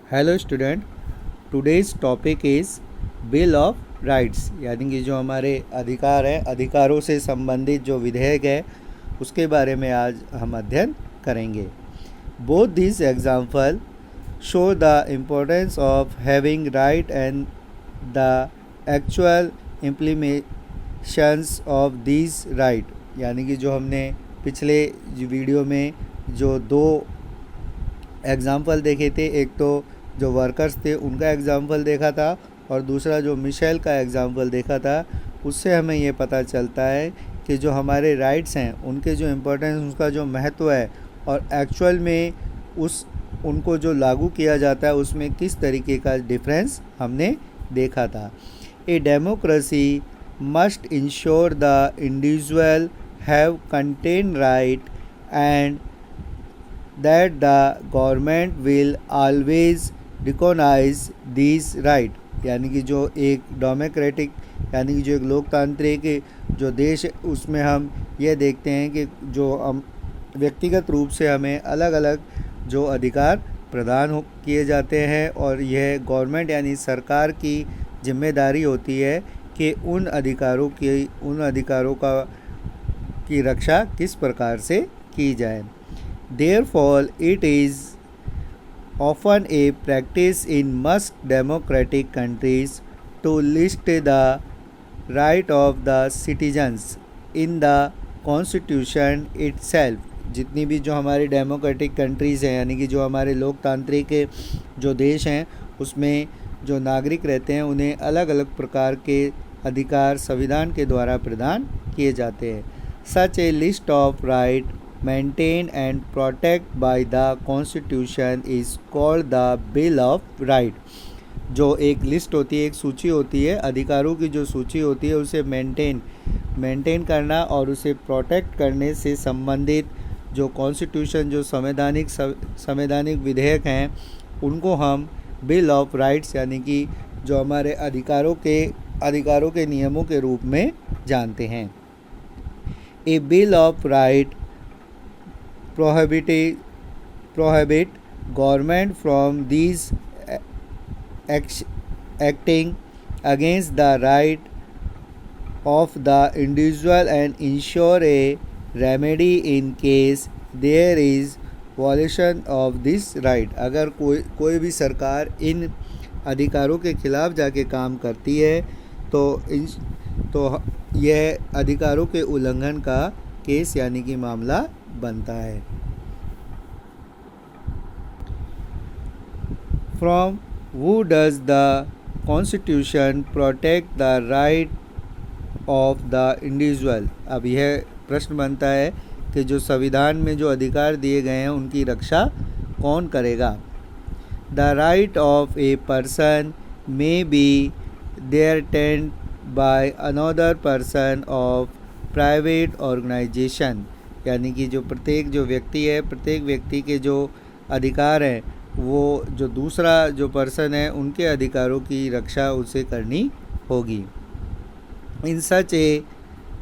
Hello student, today's topic is bill of rights, यानी कि जो हमारे अधिकार हैं, अधिकारों से संबंधित जो विधेयक है उसके बारे में आज हम अध्ययन करेंगे। Both this example show the importance of having right and the actual implementations of this right, यानी कि जो हमने पिछले वीडियो में जो दो एग्ज़ाम्पल देखे थे, एक तो जो वर्कर्स थे उनका एग्ज़ाम्पल देखा था और दूसरा जो मिशेल का एग्ज़ाम्पल देखा था। उससे हमें ये पता चलता है कि जो हमारे राइट्स हैं उनके जो इम्पोर्टेंस, उसका जो महत्व है और एक्चुअल में उनको जो लागू किया जाता है उसमें किस तरीके का डिफरेंस हमने देखा था। A democracy must ensure the individual have contain right and that the government will always recognize these right, यानी कि जो एक डेमोक्रेटिक यानी कि जो एक लोकतांत्रिक जो देश है उसमें हम ये देखते हैं कि जो हम व्यक्तिगत रूप से हमें अलग अलग जो अधिकार प्रदान किए जाते हैं और यह गवर्नमेंट यानी सरकार की जिम्मेदारी होती है कि उन अधिकारों की रक्षा किस प्रकार से की जाए। Therefore, it is often a practice in most democratic countries to list the right of the citizens in the constitution itself। जितनी भी जो हमारी डेमोक्रेटिक कंट्रीज़ हैं, यानी कि जो हमारे लोकतांत्रिक जो देश हैं, उसमें जो नागरिक रहते हैं उन्हें अलग अलग प्रकार के अधिकार संविधान के द्वारा प्रदान किए जाते हैं। Such a list of right maintained and protected by the Constitution is called the Bill of Right। जो एक लिस्ट होती है, एक सूची होती है, अधिकारों की जो सूची होती है उसे मेंटेन करना और उसे प्रोटेक्ट करने से संबंधित जो कॉन्स्टिट्यूशन, जो संवैधानिक विधेयक हैं, उनको हम बिल ऑफ राइट्स यानी कि जो हमारे अधिकारों के नियमों के रूप में जानते हैं। A bill of right prohibit government from these acting against the right of the individual and ensure a remedy in case there is violation of this right। अगर कोई भी सरकार इन अधिकारों के खिलाफ जाके काम करती है तो यह अधिकारों के उल्लंघन का केस यानी कि मामला बनता है। From who does the Constitution protect the right of the individual? अब यह प्रश्न बनता है कि जो संविधान में जो अधिकार दिए गए हैं उनकी रक्षा कौन करेगा। The right of a person may be threatened by another person of private organization, यानी कि जो प्रत्येक व्यक्ति के जो अधिकार हैं वो जो दूसरा जो पर्सन है उनके अधिकारों की रक्षा उसे करनी होगी। In such a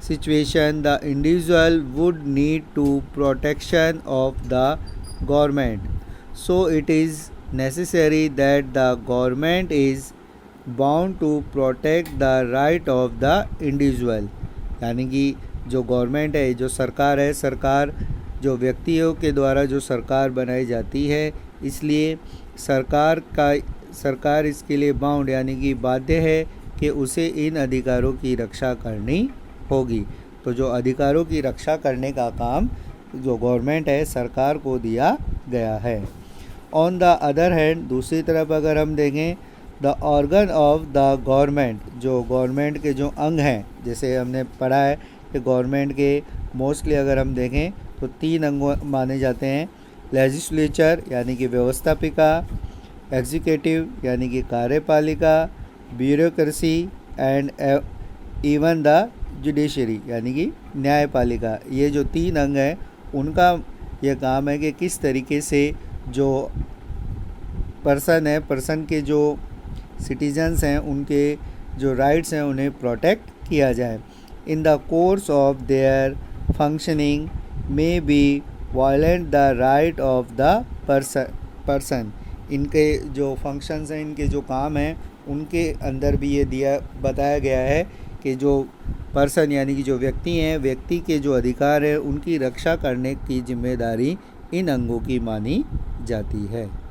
situation the individual would need to protection of the government, so it is necessary that the government is bound to protect the right of the individual, यानी कि जो गवर्नमेंट है, जो सरकार जो व्यक्तियों के द्वारा जो सरकार बनाई जाती है, इसलिए सरकार इसके लिए बाउंड यानी कि बाध्य है कि उसे इन अधिकारों की रक्षा करनी होगी। तो जो अधिकारों की रक्षा करने का काम जो गवर्नमेंट है, सरकार को दिया गया है। ऑन द अदर हैंड, दूसरी तरफ अगर हम देखें, the organ of the government, जो गवर्नमेंट के जो अंग हैं, जैसे हमने पढ़ा है कि गवर्नमेंट के मोस्टली अगर हम देखें तो 3 अंग माने जाते हैं। लेजिस्लेचर यानी कि व्यवस्थापिका, एग्जीक्यूटिव यानी कि कार्यपालिका, bureaucracy and even the judiciary यानी कि न्यायपालिका। ये जो 3 अंग हैं उनका यह काम है कि किस तरीके से जो पर्सन के जो सिटीजन्स हैं उनके जो राइट्स हैं उन्हें प्रोटेक्ट किया जाए। In the course of their functioning may be violent the right of the person, इनके जो फंक्शंस हैं, इनके जो काम हैं, उनके अंदर भी ये बताया गया है कि जो पर्सन यानी कि जो व्यक्ति हैं, व्यक्ति के जो अधिकार है उनकी रक्षा करने की जिम्मेदारी इन अंगों की मानी जाती है।